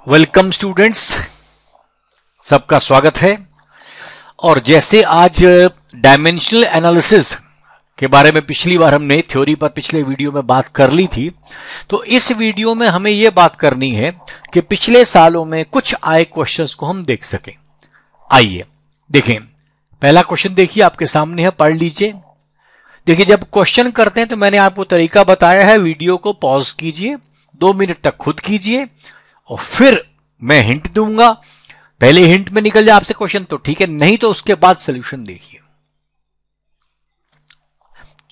Welcome students, सबका स्वागत है। और जैसे आज डायमेंशनल एनालिसिस के बारे में पिछली बार हमने थ्योरी पर पिछले वीडियो में बात कर ली थी, तो इस वीडियो में हमें यह बात करनी है कि पिछले सालों में कुछ आए क्वेश्चंस को हम देख सकें। आइए देखें। पहला क्वेश्चन देखिए, आपके सामने है, पढ़ लीजिए। देखिए, जब क्वेश्चन करते हैं तो मैंने आपको तरीका बताया है, वीडियो को पॉज कीजिए, 2 मिनट तक खुद कीजिए और फिर मैं हिंट दूंगा। पहले हिंट में निकल जाए आपसे क्वेश्चन तो ठीक है, नहीं तो उसके बाद सॉल्यूशन देखिए।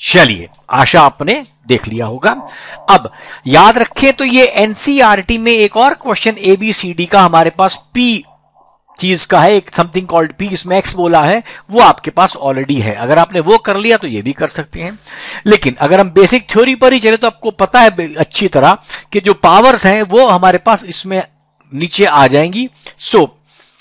चलिए, आशा आपने देख लिया होगा। अब याद रखें तो ये एनसीईआरटी में एक और क्वेश्चन एबीसीडी का हमारे पास पी चीज का है, एक समथिंग कॉल्ड पी, इसमें एक्स बोला है, वो आपके पास ऑलरेडी है। अगर आपने वो कर लिया तो ये भी कर सकते हैं। लेकिन अगर हम बेसिक थ्योरी पर ही चले तो आपको पता है अच्छी तरह कि जो पावर्स हैं वो हमारे पास इसमें नीचे आ जाएंगी। सो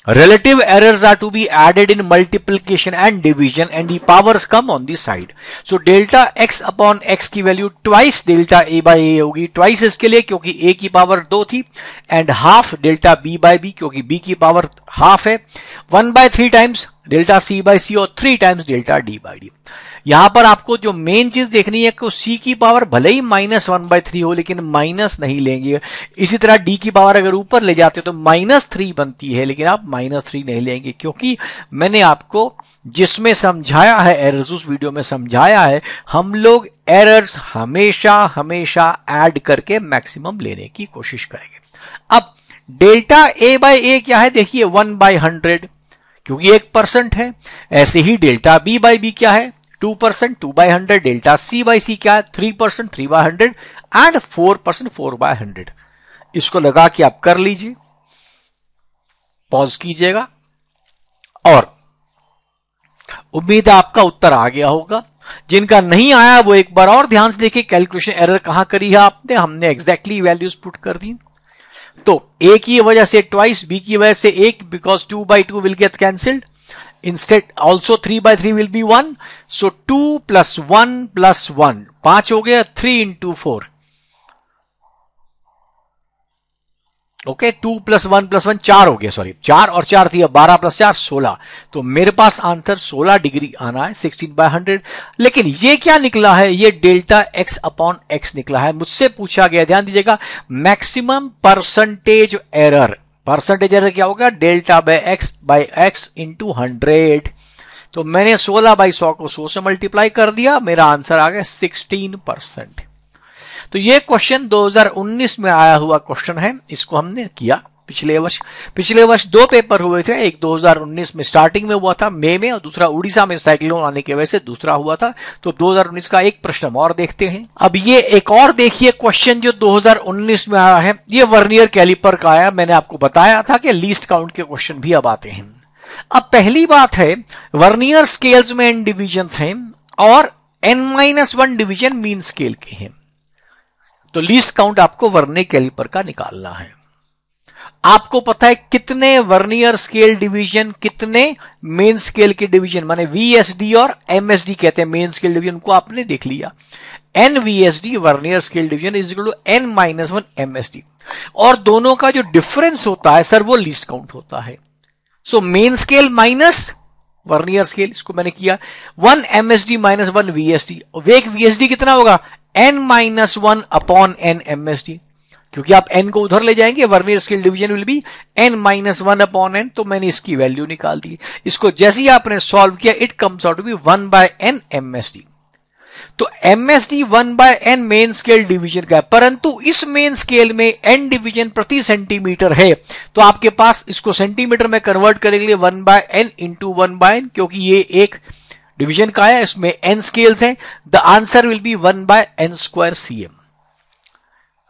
relative errors are to be added in multiplication and division and the powers come on the side. So delta x upon x की value twice delta a by a होगी। twice इसके लिए क्योंकि a की पावर 2 थी, and half delta b by b क्योंकि b की power half है। 1/3 times delta c by c और 3 times delta d by d। यहां पर आपको जो मेन चीज देखनी है कि c की पावर भले ही -1/3 हो लेकिन माइनस नहीं लेंगे। इसी तरह d की पावर अगर ऊपर ले जाते तो -3 बनती है, लेकिन आप -3 नहीं लेंगे, क्योंकि मैंने आपको जिसमें समझाया है, एरर्स उस वीडियो में समझाया है, हम लोग एरर्स हमेशा ऐड करके मैक्सिमम लेने की कोशिश करेंगे। अब डेल्टा a by a क्या है? देखिए 1/100 क्योंकि 1% है। ऐसे ही डेल्टा b by b क्या है? 2%, 2/100। डेल्टा c by c क्या है? 3%, 3/100 एंड 4%, 4/100। इसको लगा के आप कर लीजिए, पॉज कीजिएगा और उम्मीद है आपका उत्तर आ गया होगा। जिनका नहीं आया वो एक बार और ध्यान से देखिए, कैलकुलेशन एरर कहां करी है आपने। हमने एग्जैक्टली वैल्यूज पुट कर दी। तो a की वजह से ट्वाइस, b की वजह से 1, because 2/2 will get cancelled. Instead also 3/3 will be 1. So 2 plus 1 plus 1 5 हो गया, 3 into 4. ओके, 2 plus 1 plus 1 4 हो गया, सॉरी 4 और 4 थी, 12 plus 4 16। तो मेरे पास आंसर 16 डिग्री आना है, 16/100। लेकिन ये क्या निकला है? ये डेल्टा x अपॉन x निकला है। मुझसे पूछा गया, ध्यान दीजिएगा, maximum percentage error. Percentage error क्या होगा? Delta by x into 100। तो मैंने 16/100 को 100 से मल्टीप्लाई कर दिया, मेरा आंसर आ गया 16%। तो ये क्वेश्चन 2019 में आया हुआ क्वेश्चन है। इसको हमने किया पिछले वर्ष 2 पेपर हुए थे। एक 2019 में स्टार्टिंग में हुआ था, मई में, और दूसरा उड़ीसा में साइक्लोन आने की वजह से दूसरा हुआ था। तो 2019 का एक प्रश्न हम और देखते हैं। अब ये एक और देखिए क्वेश्चन जो 2019 में आया है, ये वर्नियर कैलिपर का आया। मैंने आपको बताया था कि लीस्ट काउंट के क्वेश्चन भी अब आते हैं। अब पहली बात है, वर्नियर स्केल्स में n डिविजन हैं और n-1 डिवीजन मीन स्केल के हैं। तो लीस्ट काउंट आपको वर्नियर कैलिपर का निकालना है। आपको पता है कितने वर्नियर स्केल डिवीजन, कितने मेन स्केल के डिवीजन, माने वीएसडी और एमएसडी कहते हैं मेन स्केल डिवीजन को, आपने देख लिया। N VSD vernier scale division is equal to n-1 MSD, और दोनों का जो डिफरेंस होता है सर वो लीस्ट काउंट होता है। So main scale minus vernier scale, इसको मैंने किया 1 एमएसडी माइनस 1 वीएसडी। एक वीएसडी कितना होगा? n-1 अपॉन n एमएसडी, क्योंकि आप n को उधर ले जाएंगे, vernier scale division will be n-1 upon n। तो मैंने इसकी वैल्यू निकाल दी। इसको जैसे ही आपने सॉल्व किया, it comes out to be 1/n MSD. तो MSD 1/n main scale division का है, परंतु इस मेन स्केल में n डिवीजन प्रति सेंटीमीटर है। तो आपके पास इसको सेंटीमीटर में कन्वर्ट करने के लिए 1/n इंटू 1/n, क्योंकि ये एक डिवीजन का है, इसमें n स्केल्स हैं। The answer will be 1/n² cm।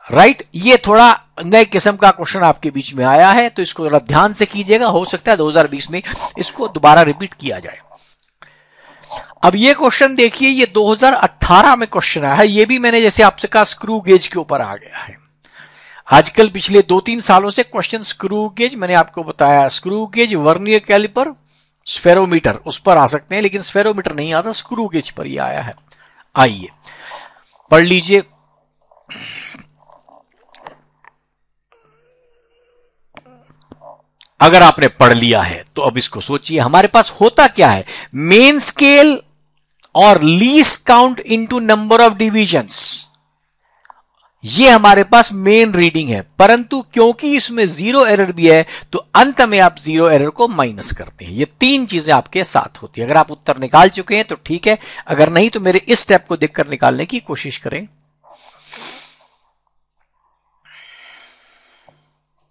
Right, ये थोड़ा नए किस्म का क्वेश्चन आपके बीच में आया है, तो इसको थोड़ा ध्यान से कीजिएगा। हो सकता है 2020 में इसको दोबारा रिपीट किया जाए। अब ये क्वेश्चन देखिए, ये 2018 में क्वेश्चन आया है। ये भी मैंने जैसे आपसे कहा स्क्रू गेज के ऊपर आ गया है। आजकल पिछले 2-3 सालों से क्वेश्चन स्क्रू गेज, मैंने आपको बताया screw gauge, vernier caliper, spherometer, उस पर आ सकते हैं, लेकिन स्फेरोमीटर नहीं आता, स्क्रू गेज पर ही आया है। आइए पढ़ लीजिए। अगर आपने पढ़ लिया है तो अब इसको सोचिए, हमारे पास होता क्या है, मेन स्केल और least count into number of divisions, ये हमारे पास मेन रीडिंग है। परंतु क्योंकि इसमें जीरो एरर भी है तो अंत में आप जीरो एरर को माइनस करते हैं। ये तीन चीजें आपके साथ होती है। अगर आप उत्तर निकाल चुके हैं तो ठीक है, अगर नहीं तो मेरे इस स्टेप को देखकर निकालने की कोशिश करें।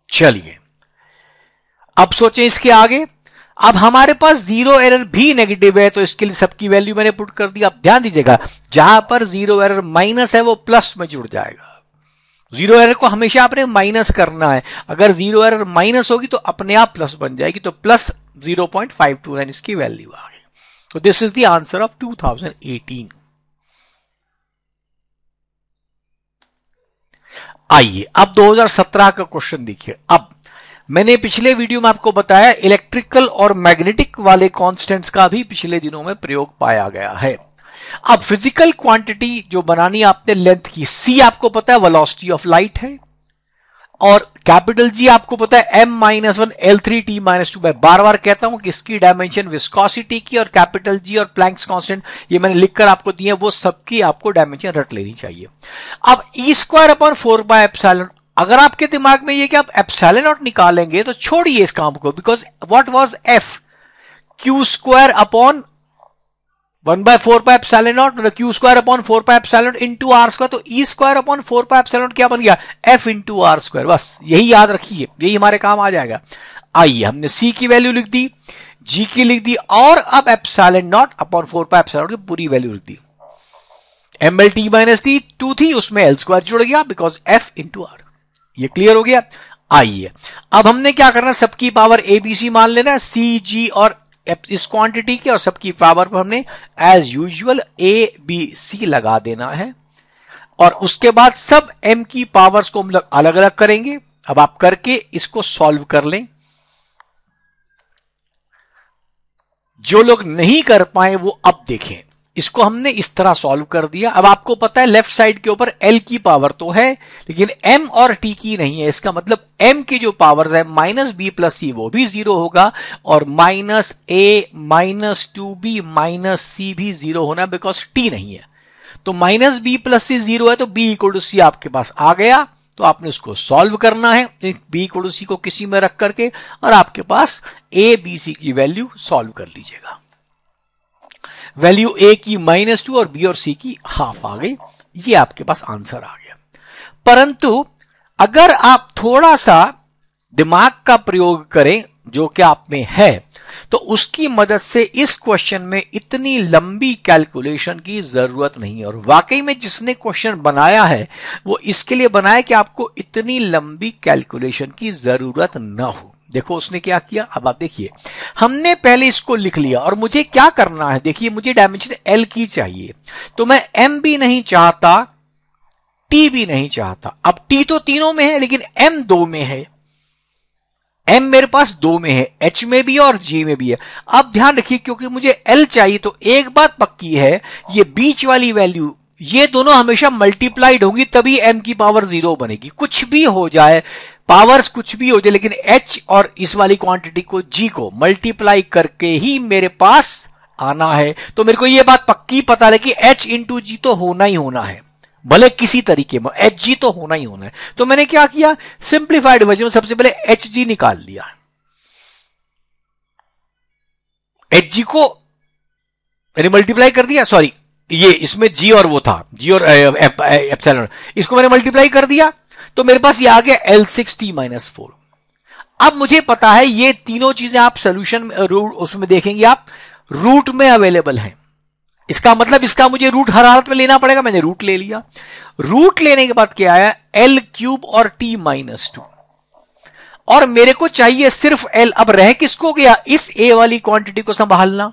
चलिए अब सोचें इसके आगे। अब हमारे पास जीरो एरर भी नेगेटिव है तो इसके लिए सबकी वैल्यू मैंने पुट कर दी। अब ध्यान दीजिएगा, जहां पर जीरो एरर माइनस है वो प्लस में जुड़ जाएगा। जीरो एरर को हमेशा आपने माइनस करना है। अगर जीरो एरर माइनस होगी तो अपने आप प्लस बन जाएगी, तो प्लस 0.529 इसकी वैल्यू आ गई। तो this is the answer of 2018। आइए अब 2017 का क्वेश्चन देखिए। अब मैंने पिछले वीडियो में आपको बताया इलेक्ट्रिकल और मैग्नेटिक वाले कांस्टेंट्स का भी पिछले दिनों में प्रयोग पाया गया है। अब फिजिकल क्वांटिटी जो बनानी है आपने लेंथ की, सी आपको पता है वेलोसिटी ऑफ लाइट है, और कैपिटल जी आपको पता है m-1 L3t-2। मैं बार बार कहता हूं कि इसकी डायमेंशन विस्कोसिटी की, और कैपिटल जी और प्लैंक्स कांस्टेंट ये मैंने लिखकर आपको दिए, वो सबकी आपको डायमेंशन रट लेनी चाहिए। अब E²/4πε, अगर आपके दिमाग में ये कि आप एप्सिलॉन नॉट निकालेंगे तो छोड़िए इस काम को, because what was F, Q² 1/4πε मतलब Q²/4πε इंटू R², तो E²/4πε क्या बन गया, F इंटू R²। बस यही याद रखिए, यही हमारे काम आ जाएगा। आइए हमने C की वैल्यू लिख दी, G की लिख दी, और अब ε0/4πε की पूरी वैल्यू लिख दी। mLT - T 2 थी, उसमें L² जुड़ गया बिकॉज F इंटू R। ये क्लियर हो गया। आइए अब हमने क्या करना, सबकी पावर ABC मान लेना है, C, G और इस क्वांटिटी की, और सबकी पावर पर हमने एज यूजुअल ABC लगा देना है। और उसके बाद सब M की पावर्स को हम अलग अलग करेंगे। अब आप करके इसको सॉल्व कर लें। जो लोग नहीं कर पाए वो अब देखें, इसको हमने इस तरह सॉल्व कर दिया। अब आपको पता है लेफ्ट साइड के ऊपर L की पावर तो है लेकिन M और T की नहीं है। इसका मतलब M की जो पावर्स है -B + C वो भी 0 होगा, और -A -2B -C भी 0 होना, बिकॉज T नहीं है। तो -B + C 0 है, तो B = C आपके पास आ गया। तो आपने उसको सॉल्व करना है, B = C को किसी में रख करके, और आपके पास A B C की वैल्यू सॉल्व कर लीजिएगा। वैल्यू A की -2 और B और C की हाफ आ गई। ये आपके पास आंसर आ गया। परंतु अगर आप थोड़ा सा दिमाग का प्रयोग करें, जो कि आप में है, तो उसकी मदद से इस क्वेश्चन में इतनी लंबी कैलकुलेशन की जरूरत नहीं है। और वाकई में जिसने क्वेश्चन बनाया है वो इसके लिए बनाया कि आपको इतनी लंबी कैलकुलेशन की जरूरत ना हो। देखो उसने क्या किया, अब आप देखिए, हमने पहले इसको लिख लिया, और मुझे क्या करना है, देखिए मुझे डायमेंशन L की चाहिए, तो मैं M भी नहीं चाहता, T भी नहीं चाहता। अब T तो तीनों में है लेकिन M 2 में है, M मेरे पास 2 में है, H में भी और G में भी है। अब ध्यान रखिए, क्योंकि मुझे L चाहिए तो एक बात पक्की है, ये बीच वाली वैल्यू ये दोनों हमेशा मल्टीप्लाइड होगी, तभी M की पावर 0 बनेगी। कुछ भी हो जाए, पावर्स कुछ भी हो जाए, लेकिन H और इस वाली क्वांटिटी को G को मल्टीप्लाई करके ही मेरे पास आना है। तो मेरे को ये बात पक्की पता है कि H इंटू G तो होना ही होना है, भले किसी तरीके में HG तो होना ही होना है। तो मैंने क्या किया, सिंप्लीफाइड वर्जन में सबसे पहले HG निकाल लिया। HG को मैंने मल्टीप्लाई कर दिया, सॉरी ये इसमें G और वो था, G और एप्सिलॉन, इसको मैंने मल्टीप्लाई कर दिया, तो मेरे पास ये आ गया L6t-4। अब मुझे पता है ये तीनों चीजें आप सोल्यूशन में उसमें देखेंगे आप रूट में अवेलेबल हैं। इसका मतलब इसका मुझे रूट हर हालत में लेना पड़ेगा, मैंने रूट ले लिया। रूट लेने के बाद क्या आया, L³ और t-2, और मेरे को चाहिए सिर्फ L। अब रह किसको गया, इस A वाली क्वांटिटी को संभालना।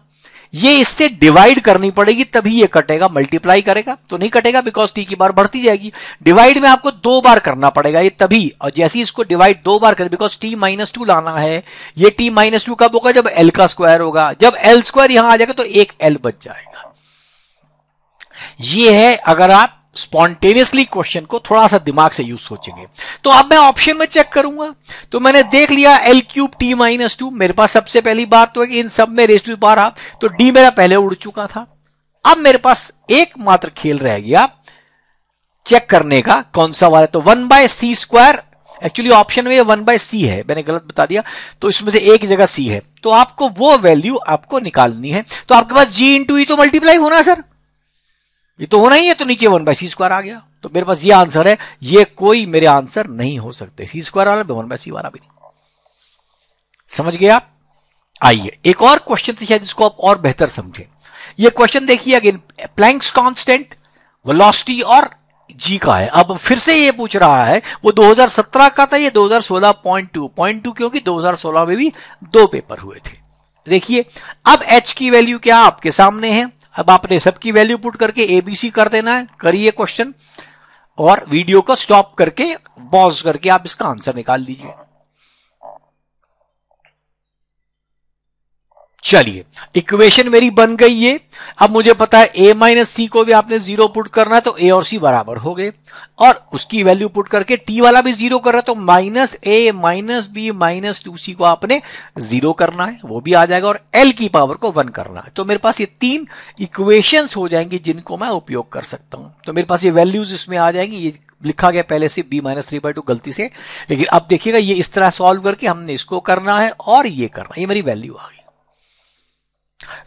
ये इससे डिवाइड करनी पड़ेगी तभी ये कटेगा, मल्टीप्लाई करेगा तो नहीं कटेगा, बिकॉज T की बार बढ़ती जाएगी। डिवाइड में आपको 2 बार करना पड़ेगा ये तभी, और जैसे ही इसको डिवाइड 2 बार करें, बिकॉज t-2 लाना है, ये t-2 कब होगा, जब L का स्क्वायर होगा। जब L² यहां आ जाएगा तो एक L बच जाएगा। ये है अगर आप स्पॉन्टेनियसली क्वेश्चन को थोड़ा सा दिमाग से यूज सोचेंगे। तो अब मैं ऑप्शन में चेक करूंगा, तो मैंने देख लिया L3T-2, मेरे पास सबसे पहली बात तो है कि इन सब में raise to the power half, तो D मेरा पहले उड़ चुका था। अब मेरे पास एकमात्र खेल रह गया चेक करने का, कौन सा वाला, तो 1/c², एक्चुअली ऑप्शन में 1/c है, मैंने गलत बता दिया, तो इसमें से एक जगह c है, तो आपको वो वैल्यू आपको निकालनी है। तो आपके पास g इंटू ई तो मल्टीप्लाई होना है सर, ये तो होना ही है, तो नीचे 1/c² आ गया, तो मेरे पास ये आंसर है। ये कोई मेरे आंसर नहीं हो सकते, c² वाला 1/c वाला भी नहीं। समझ गए आप? आइए एक और क्वेश्चन से शायद इसको आप और बेहतर समझें। ये क्वेश्चन देखिए, अगेन प्लैंक्स कांस्टेंट, वेलोसिटी और जी का है। अब फिर से ये पूछ रहा है, वो 2017 का था, ये 2016.2 क्योंकि 2016 में भी 2 पेपर हुए थे। देखिए अब h की वैल्यू क्या आपके सामने है, अब आपने सबकी वैल्यू पुट करके एबीसी कर देना है। करिए क्वेश्चन और वीडियो को स्टॉप करके पॉज करके आप इसका आंसर निकाल लीजिए। चलिए इक्वेशन मेरी बन गई ये। अब मुझे पता है a माइनस सी को भी आपने 0 पुट करना है, तो a और c बराबर हो गए, और उसकी वैल्यू पुट करके t वाला भी 0 कर रहा है, तो minus a minus b minus 2c को आपने 0 करना है, वो भी आ जाएगा, और l की पावर को 1 करना है। तो मेरे पास ये 3 इक्वेशंस हो जाएंगी जिनको मैं उपयोग कर सकता हूं। तो मेरे पास ये वैल्यूज इसमें आ जाएंगी। ये लिखा गया पहले से b माइनस 3/2 गलती से, लेकिन अब देखिएगा ये इस तरह सॉल्व करके हमने इसको करना है और ये करना है, ये मेरी वैल्यू आ गई।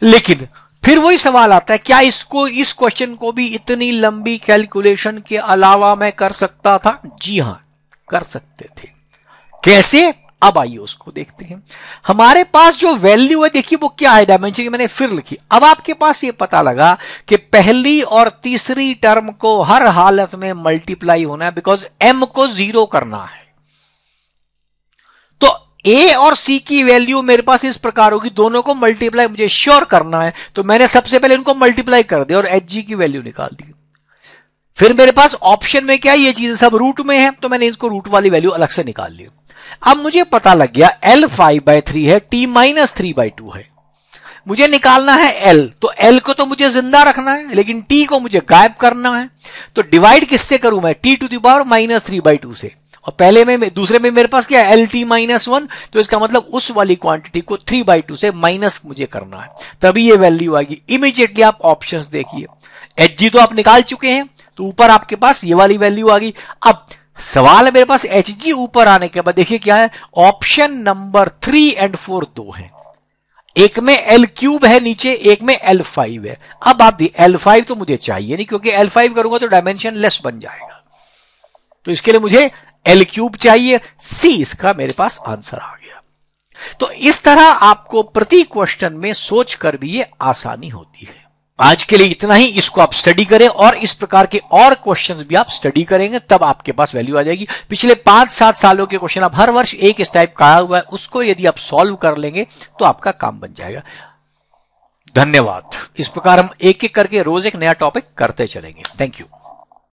लेकिन फिर वही सवाल आता है, क्या इसको, इस क्वेश्चन को भी इतनी लंबी कैलकुलेशन के अलावा मैं कर सकता था? जी हां, कर सकते थे। कैसे? अब आइए उसको देखते हैं। हमारे पास जो वैल्यू है देखिए वो क्या है, डायमेंशन की मैंने फिर लिखी। अब आपके पास ये पता लगा कि पहली और तीसरी टर्म को हर हालत में मल्टीप्लाई होना है, बिकॉज m को 0 करना है। तो a और c की वैल्यू मेरे पास इस प्रकार होगी, दोनों को मल्टीप्लाई मुझे श्योर करना है, तो मैंने सबसे पहले इनको मल्टीप्लाई कर दिया और hg की वैल्यू निकाल दी। फिर मेरे पास ऑप्शन में क्या है, ये चीजें सब रूट में है, तो मैंने इसको रूट वाली वैल्यू अलग से निकाल ली। अब मुझे पता लग गया L 5/3 है, t माइनस 3/2 है, मुझे निकालना है L, तो L को तो मुझे जिंदा रखना है, लेकिन t को मुझे गायब करना है। तो डिवाइड किससे करूं मैं? t to the power minus 3/2 से, और पहले में दूसरे में मेरे पास क्या है, LT माइनस 1, तो इसका मतलब उस वाली क्वांटिटी को 3/2 से माइनस मुझे करना है, तभी ये वैल्यू आएगी। इमीडिएटली आप ऑप्शंस देखिए, Hg तो आप निकाल चुके हैं, तो ऊपर आपके पास ये वाली वैल्यू आ गई। अब सवाल है मेरे पास Hg ऊपर आने के बाद देखिए क्या है, ऑप्शन नंबर 3 और 4 दो है, एक में L³ है नीचे, एक में L5 है। अब आप L5 तो मुझे चाहिए नहीं, क्योंकि L5 करूंगा तो डायमेंशन लेस बन जाएगा, तो इसके लिए मुझे L³ चाहिए। C इसका मेरे पास आंसर आ गया। तो इस तरह आपको प्रति क्वेश्चन में सोच कर भी ये आसानी होती है। आज के लिए इतना ही, इसको आप स्टडी करें और इस प्रकार के और क्वेश्चंस भी आप स्टडी करेंगे, तब आपके पास वैल्यू आ जाएगी। पिछले 5-7 सालों के क्वेश्चन आप हर वर्ष एक इस टाइप का आया हुआ है, उसको यदि आप सॉल्व कर लेंगे तो आपका काम बन जाएगा। धन्यवाद। इस प्रकार हम एक एक करके रोज एक नया टॉपिक करते चलेंगे। Thank you.